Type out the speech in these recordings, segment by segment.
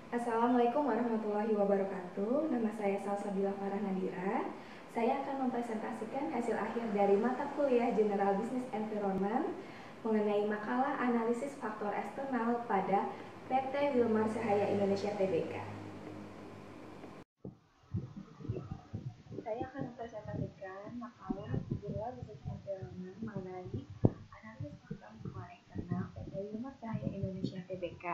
Assalamualaikum warahmatullahi wabarakatuh. Nama saya Salsabila Farah Nadira. Saya akan mempresentasikan hasil akhir dari mata kuliah General Business Environment mengenai makalah analisis faktor eksternal pada PT Wilmar Cahaya Indonesia Tbk. Saya akan mempresentasikan makalah General Business Environment mengenai analisis faktor eksternal PT Wilmar Cahaya Indonesia Tbk.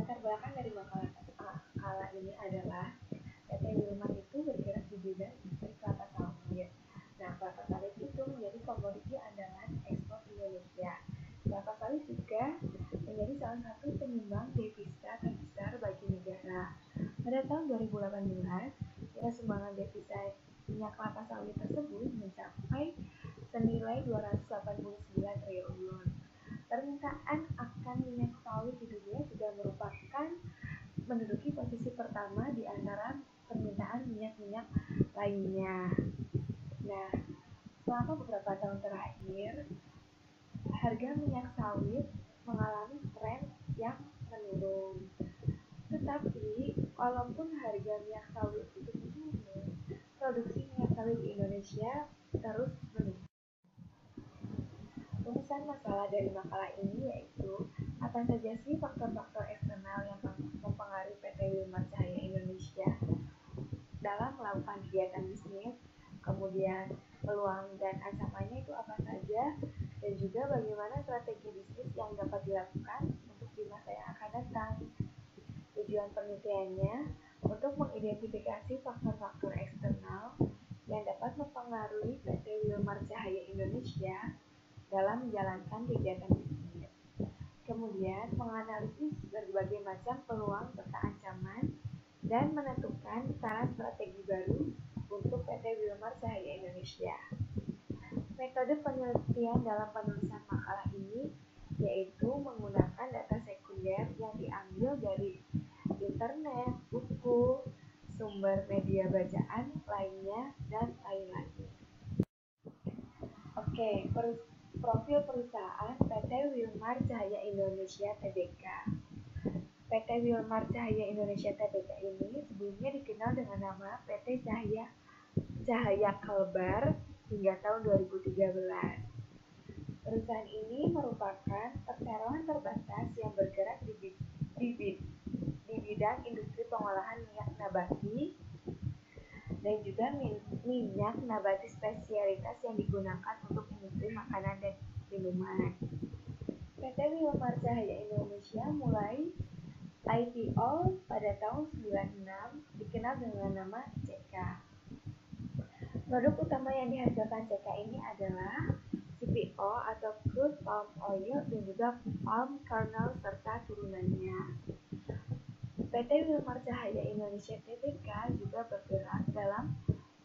Latar belakang dari makalah ini adalah PT Wilmar itu bergerak di bidang industri kelapa sawit. Nah, kelapa sawit itu menjadi komoditi andalan ekspor Indonesia. Kelapa sawit juga menjadi salah satu penyumbang devisa terbesar bagi negara. Pada tahun 2018, nilai sumbangan devisa minyak kelapa sawit tersebut mencapai senilai 289 triliun. Permintaan akan minyak sawit di dunia juga merupakan menduduki posisi pertama di antara permintaan minyak-minyak lainnya. Nah, selama beberapa tahun terakhir, harga minyak sawit mengalami tren yang menurun. Tetapi, walaupun harga minyak sawit itu menurun, produksi minyak sawit di Indonesia terus menurun. Rumusan masalah dari makalah ini yaitu apa saja sih faktor-faktor eksternal yang mempengaruhi PT Wilmar Cahaya Indonesia dalam melakukan kegiatan bisnis, kemudian peluang dan ancamannya itu apa saja, dan juga bagaimana strategi bisnis yang dapat dilakukan untuk di masa yang akan datang. Tujuan penelitiannya untuk mengidentifikasi faktor-faktor eksternal yang dapat mempengaruhi PT Wilmar Cahaya Indonesia dalam menjalankan kegiatan bisnis. Kemudian menganalisis berbagai macam peluang serta ancaman dan menentukan saran strategi baru untuk PT Wilmar Cahaya Indonesia. Metode penelitian dalam penulisan makalah ini yaitu menggunakan data sekunder yang diambil dari internet, buku, sumber media bacaan lainnya, dan lain-lain. Oke, profil perusahaan PT Wilmar Cahaya Indonesia Tbk. PT Wilmar Cahaya Indonesia Tbk ini sebelumnya dikenal dengan nama PT Cahaya Kalbar hingga tahun 2013. Perusahaan ini merupakan perseroan terbatas yang bergerak di bidang industri pengolahan minyak nabati dan juga minyak nabati spesialitas yang digunakan untuk industri makanan dan minuman. PT Wilmar Cahaya Indonesia mulai IPO pada tahun 96 dikenal dengan nama CK. Produk utama yang dihasilkan CK ini adalah CPO atau crude palm oil dan juga palm kernel serta turunannya. PT Wilmar Cahaya Indonesia Tbk juga bergerak dalam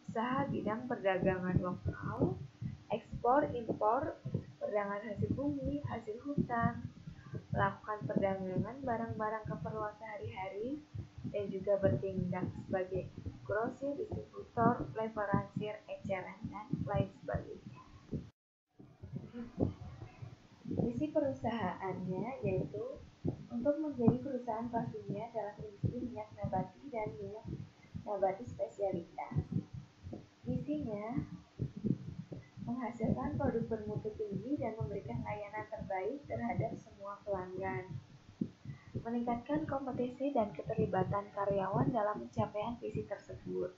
usaha bidang perdagangan lokal, ekspor, impor, perdagangan hasil bumi, hasil hutan, melakukan perdagangan barang-barang keperluan sehari-hari, dan juga bertindak sebagai grosir, distributor, leveransir, eceran, dan lain sebagainya. Misi perusahaannya yaitu untuk menjadi perusahaan kelas dunia dalam industri minyak nabati dan minyak nabati spesialitas. Misinya menghasilkan produk bermutu tinggi dan memberikan layanan terbaik terhadap semua pelanggan. Meningkatkan kompetisi dan keterlibatan karyawan dalam pencapaian visi tersebut.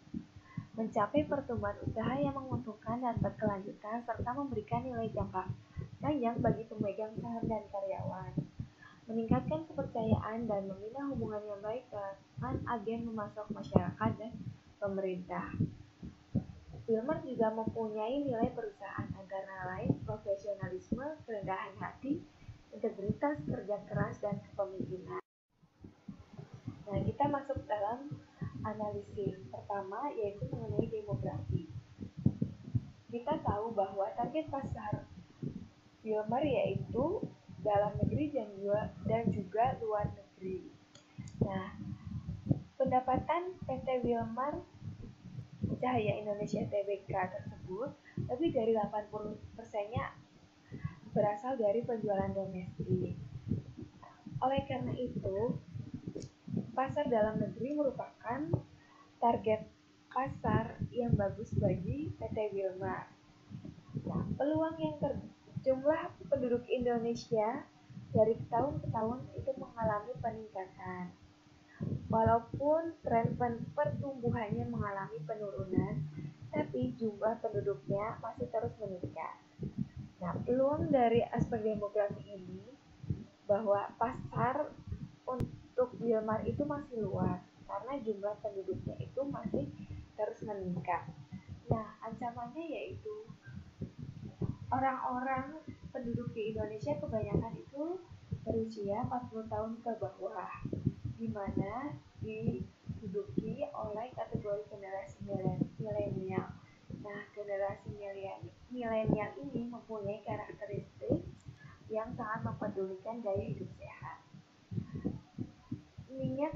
Mencapai pertumbuhan usaha yang menguntungkan dan berkelanjutan serta memberikan nilai jangka panjang bagi pemegang saham dan karyawan. Meningkatkan kepercayaan dan membina hubungan yang baik dengan agen pemasok masyarakat dan pemerintah. Wilmar juga mempunyai nilai perusahaan antara lain profesionalisme, kerendahan hati, integritas, kerja keras, dan kepemimpinan. Nah, kita masuk dalam analisis pertama yaitu mengenai demografi. Kita tahu bahwa target pasar Wilmar yaitu dalam negeri dan juga luar negeri. Nah, pendapatan PT Wilmar Cahaya Indonesia Tbk tersebut lebih dari 80%-nya berasal dari penjualan domestik. Oleh karena itu, pasar dalam negeri merupakan target pasar yang bagus bagi PT Wilmar. Nah, peluang yang jumlah penduduk Indonesia dari tahun ke tahun itu mengalami peningkatan. Walaupun tren pertumbuhannya mengalami penurunan, tapi jumlah penduduknya masih terus meningkat. Nah, peluang dari aspek demografi ini bahwa pasar untuk Wilmar itu masih luas karena jumlah penduduknya itu masih terus meningkat. Nah, ancamannya yaitu orang-orang penduduk di Indonesia kebanyakan itu berusia 40 tahun ke bawah, di mana diduduki oleh kategori generasi milenial. Nah, generasi milenial ini mempunyai karakteristik yang sangat mempedulikan gaya hidup sehat. Minyak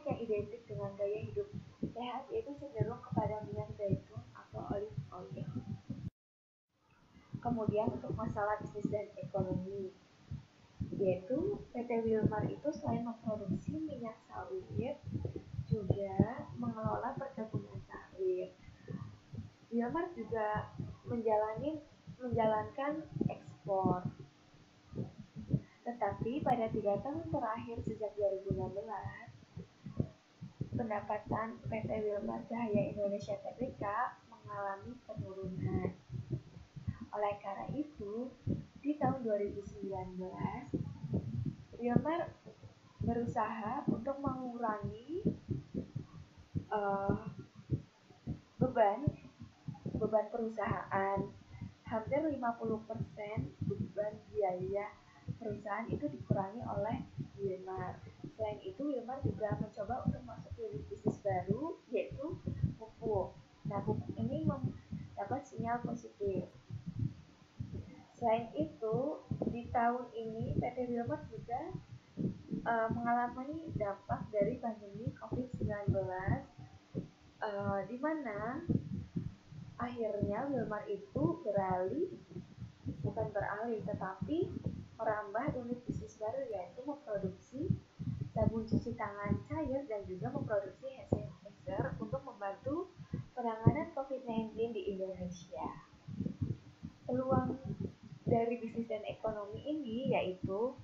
yang identik dengan gaya hidup sehat yaitu cenderung kepada minyak zaitun atau olive oil. Kemudian untuk masalah bisnis dan ekonomi, yaitu PT Wilmar itu selain memproduksi minyak sawit, juga mengelola perkebunan sawit. Wilmar juga menjalankan ekspor. Tetapi pada 3 tahun terakhir sejak 2016, pendapatan PT Wilmar Cahaya Indonesia Tbk mengalami penurunan. Oleh karena itu, di tahun 2019, Wilmar berusaha untuk mengurangi beban perusahaan. Hampir 50% beban biaya perusahaan itu dikurangi oleh Wilmar. Selain itu, Wilmar juga mencoba untuk masuk ke unit bisnis baru, yaitu pupuk. Nah, pupuk ini mendapat sinyal positif. Selain itu, di tahun ini PT Wilmar juga mengalami dampak dari pandemi COVID-19, di mana akhirnya Wilmar itu tetapi merambah unit bisnis baru, yaitu memproduksi sabun cuci tangan cair dan juga memproduksi hand sanitizer untuk membantu penanganan COVID-19 di Indonesia. Peluang dari bisnis dan ekonomi ini yaitu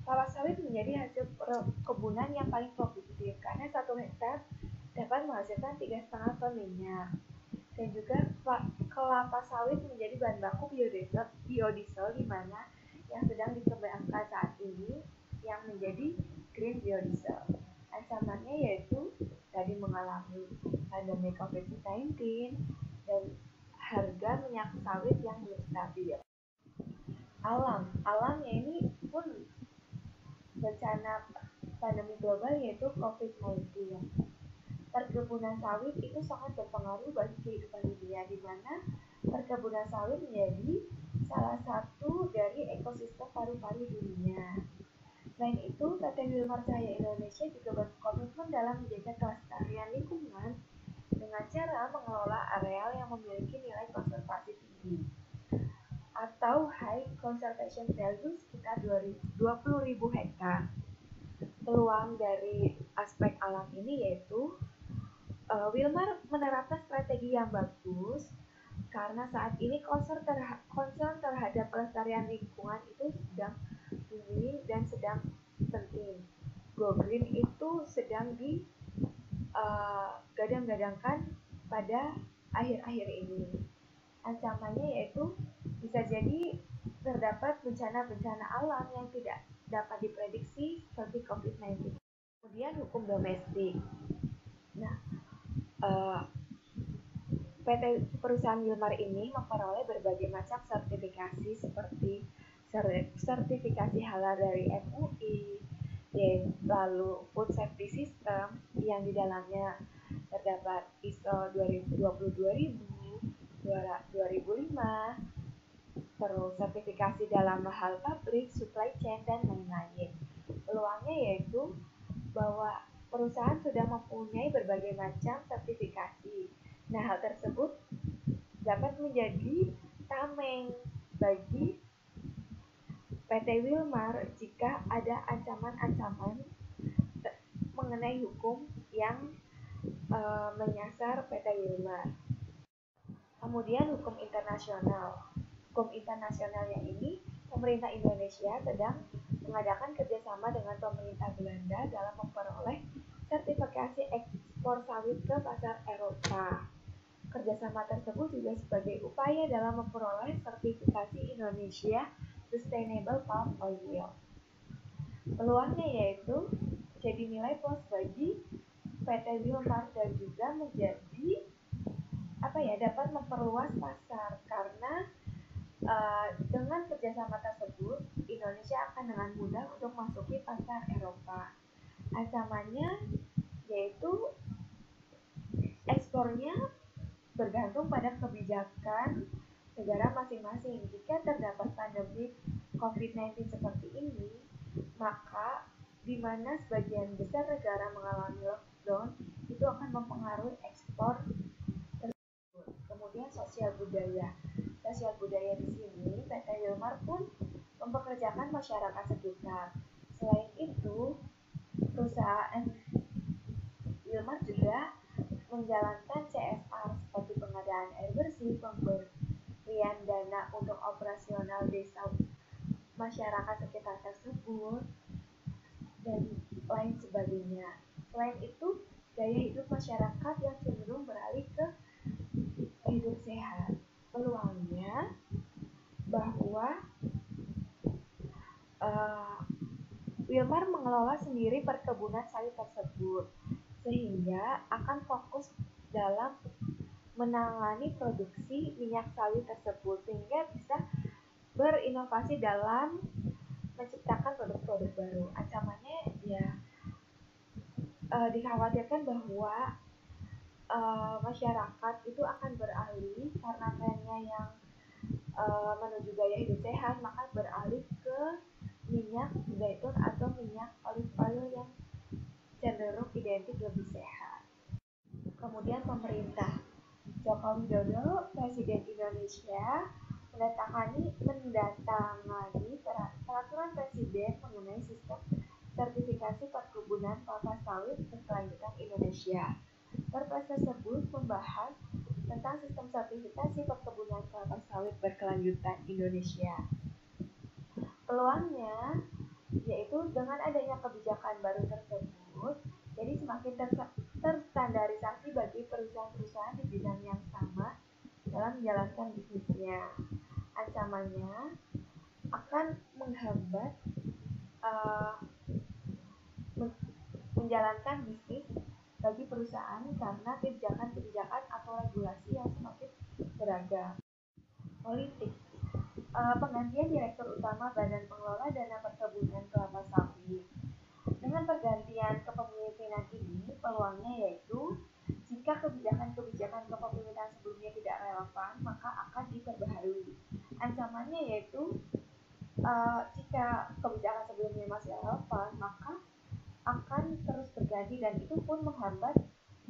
kelapa sawit menjadi hasil perkebunan yang paling produktif karena 1 hektar dapat menghasilkan 3,5 ton minyak. Dan juga kelapa sawit menjadi bahan baku biodiesel di mana yang sedang dikembangkan saat ini yang menjadi green biodiesel. Ancamannya yaitu tadi mengalami pandemi COVID-19 dan harga minyak sawit yang belum stabil. Alamnya ini pun bencana pandemi global yaitu COVID-19. Perkebunan sawit itu sangat berpengaruh bagi kehidupan dunia, di mana perkebunan sawit menjadi salah satu dari ekosistem paru-paru dunia. Selain itu, PT Wilmar Cahaya Indonesia juga berkomitmen dalam menjaga kelestarian lingkungan dengan cara mengelola areal yang memiliki nilai konservasi tinggi atau high conservation value sekitar 20.000 hektar. Peluang dari aspek alam ini yaitu Wilmar menerapkan strategi yang bagus karena saat ini concern terhadap pelestarian lingkungan itu sedang tinggi dan sedang penting. Go Green itu sedang digadang-gadangkan pada akhir-akhir ini. Ancamannya yaitu bisa jadi terdapat bencana-bencana alam yang tidak dapat diprediksi seperti COVID-19. Kemudian hukum domestik. Nah, PT perusahaan Wilmar ini memperoleh berbagai macam sertifikasi seperti sertifikasi halal dari MUI, lalu Food Safety System yang di dalamnya terdapat ISO 22000, 2005, terus sertifikasi dalam hal pabrik, supply chain, dan lain-lain. Peluangnya yaitu bahwa perusahaan sudah mempunyai berbagai macam sertifikasi. Nah, hal tersebut dapat menjadi tameng bagi PT Wilmar jika ada ancaman-ancaman mengenai hukum yang menyasar PT Wilmar. Kemudian hukum internasional. Hukum internasionalnya ini, pemerintah Indonesia sedang mengadakan kerjasama dengan pemerintah Belanda dalam memperoleh sertifikasi ekspor sawit ke pasar Eropa. Kerjasama tersebut juga sebagai upaya dalam memperoleh sertifikasi Indonesia Sustainable Palm Oil. Peluangnya yaitu jadi nilai plus bagi PT Wilmar dan juga menjadi dapat memperluas pasar karena dengan kerjasama tersebut Indonesia akan dengan mudah untuk masuki pasar Eropa. Ancamannya yaitu ekspornya bergantung pada kebijakan negara masing-masing. Jika terdapat pandemi COVID-19 seperti ini, maka di mana sebagian besar negara mengalami lockdown, itu akan mempengaruhi ekspor tersebut. Kemudian sosial budaya. Sosial budaya di sini, PT Wilmar pun mempekerjakan masyarakat sekitar. Selain itu, perusahaan Wilmar juga menjalankan CSR seperti pengadaan air bersih, pemberian dana untuk operasional desa masyarakat sekitar tersebut, dan lain sebagainya. Selain itu, gaya hidup masyarakat yang cenderung beralih ke hidup sehat. Peluangnya bahwa Wilmar mengelola sendiri perkebunan sawit tersebut, sehingga akan fokus dalam menangani produksi minyak sawit tersebut, sehingga bisa berinovasi dalam menciptakan produk-produk baru. Ancamannya dikhawatirkan bahwa masyarakat itu akan beralih karena trennya yang menuju gaya hidup sehat, maka beralih ke minyak zaitun atau minyak olive oil yang cenderung identik lebih sehat. Kemudian pemerintah Joko Widodo, Presiden Indonesia, mendatangani peraturan Presiden mengenai sistem sertifikasi perkebunan kelapa sawit berkelanjutan Indonesia. Perpres tersebut membahas tentang sistem sertifikasi perkebunan kelapa sawit berkelanjutan Indonesia. Peluangnya yaitu dengan adanya kebijakan baru tersebut, jadi semakin terstandarisasi bagi perusahaan-perusahaan di bidang yang sama dalam menjalankan bisnisnya. Ancamannya akan menghambat menjalankan bisnis bagi perusahaan karena kebijakan-kebijakan atau regulasi yang semakin beragam. Politik. Penggantian Direktur Utama Badan Pengelola Dana Perkebunan Kelapa Sawit. Dengan pergantian kepemimpinan ini, peluangnya yaitu jika kebijakan-kebijakan kepemimpinan sebelumnya tidak relevan, maka akan diperbaharui. Ancamannya yaitu jika kebijakan sebelumnya masih relevan, maka akan terus berganti dan itu pun menghambat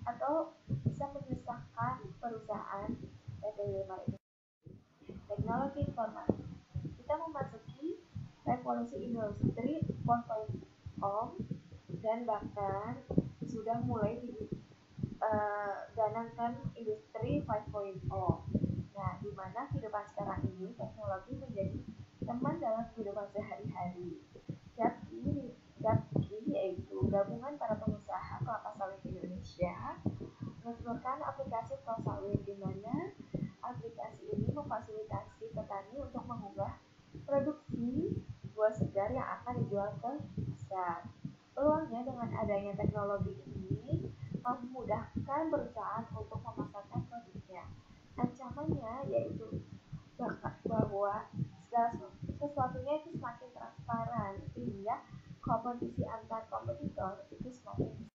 atau bisa menyusahkan perusahaan PT Wilmar ini. Teknologi informasi. Kita memasuki revolusi industri 4.0 dan bahkan sudah mulai dicanangkan industri 5.0. Nah, di mana kehidupan sekarang ini teknologi menjadi teman dalam kehidupan sehari-hari. GAPKI yaitu Gabungan Para Pengusaha Kelapa Sawit Indonesia meluncurkan aplikasi Pro Sawit, di mana aplikasi ini memfasilitasi petani untuk mengunggah produksi buah segar yang akan dijual ke pasar. Peluangnya dengan adanya teknologi ini memudahkan perusahaan untuk memasarkan produknya. Ancamannya yaitu bahwa sesuatunya itu semakin transparan, sehingga kompetisi antar kompetitor itu semakin.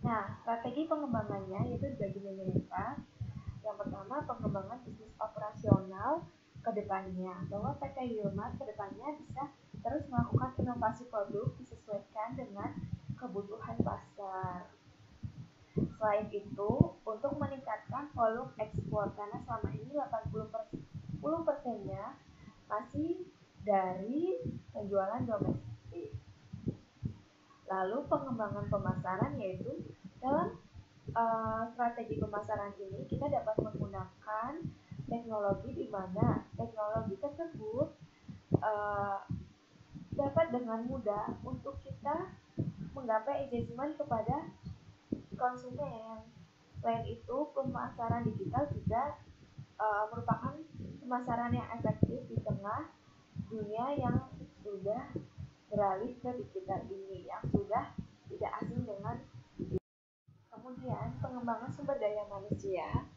Nah, strategi pengembangannya yaitu dibagi menjadi 4. Yang pertama, pengembangan bisnis operasional ke depannya, bahwa PT Wilmar ke depannya bisa terus melakukan inovasi produk disesuaikan dengan kebutuhan pasar. Selain itu, untuk meningkatkan volume ekspor, karena selama ini 80%-nya masih dari penjualan domestik. Lalu pengembangan pemasaran, yaitu dalam strategi pemasaran ini kita dapat menggunakan teknologi di mana teknologi tersebut dapat dengan mudah untuk kita menggapai engagement kepada konsumen. Selain itu, pemasaran digital juga merupakan pemasaran yang efektif di tengah dunia yang sudah beralih ke digital ini, yang sudah tidak asing dengan. Kemudian, pengembangan sumber daya manusia,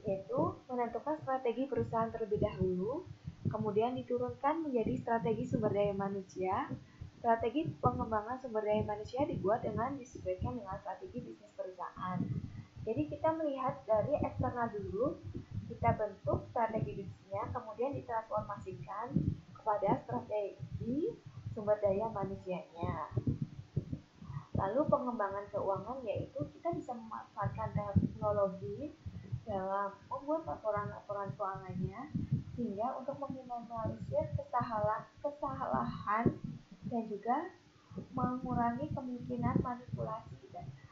yaitu menentukan strategi perusahaan terlebih dahulu, kemudian diturunkan menjadi strategi sumber daya manusia. Strategi pengembangan sumber daya manusia dibuat dengan disesuaikan dengan strategi bisnis perusahaan. Jadi kita melihat dari eksternal dulu, kita bentuk strategi bisnisnya, kemudian ditransformasikan kepada strategi sumber daya manusianya. Lalu pengembangan keuangan, yaitu kita bisa memanfaatkan teknologi dalam membuat laporan-laporan keuangannya, sehingga untuk meminimalisir kesalahan dan juga mengurangi kemungkinan manipulasi data.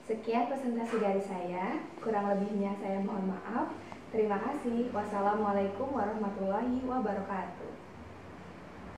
Sekian presentasi dari saya, kurang lebihnya saya mohon maaf. Terima kasih. Wassalamualaikum warahmatullahi wabarakatuh.